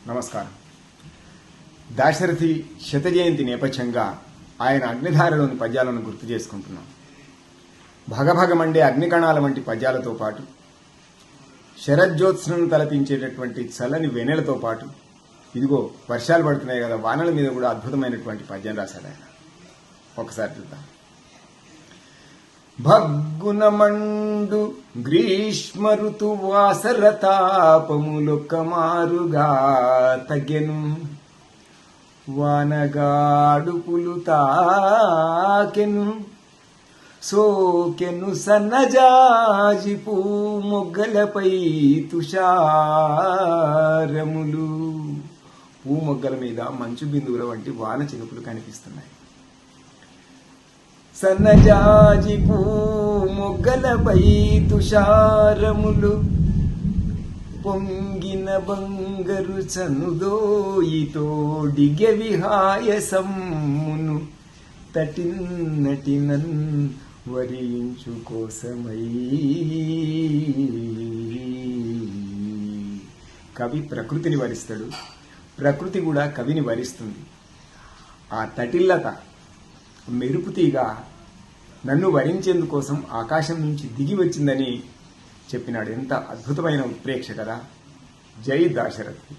నమస్కారం. దాశరథి శత జయంతి నేపథ్యంగా ఆయన అగ్నిధారలోని పద్యాలను గుర్తు చేసుకుంటున్నాం. భగభగమండే అగ్నికణాల వంటి పద్యాలతో పాటు శరజ్యోత్స్నను తలపించేటటువంటి చల్లని వెన్నెలతో పాటు ఇదిగో వర్షాలు పడుతున్నాయి కదా, వానల మీద కూడా అద్భుతమైనటువంటి పద్యం రాశాడు ఆయన. ఒకసారి చూద్దాం. భగ్గునమండు గ్రీష్మ ఋతువాసరతాపములొక్కమారుగా తగ్గెను, వానగాడుపులు తాకెను, సోకెను సన్నజాజి పూ మొగ్గలపై తుషారములు. పూ మొగ్గల మీద మంచు బిందువుల వంటి వాన చినుకులు కనిపిస్తున్నాయి. సన్నజాజి పూ మొగ్గలపై తుషారములు, పొంగిన బంగరు చనుదోయితోడిగె విహాయసమ్మును తటిన్నటినన్ వరించు కోసమై. కవి ప్రకృతిని వరిస్తాడు, ప్రకృతి కూడా కవిని వరిస్తుంది. ఆ తటిల్లత మెరుపుతీగా నన్ను వరించేందుకోసం ఆకాశం నుంచి దిగి వచ్చిందని చెప్పినాడు. ఎంత అద్భుతమైన ఉత్ప్రేక్ష కదా. జై దాశరథి.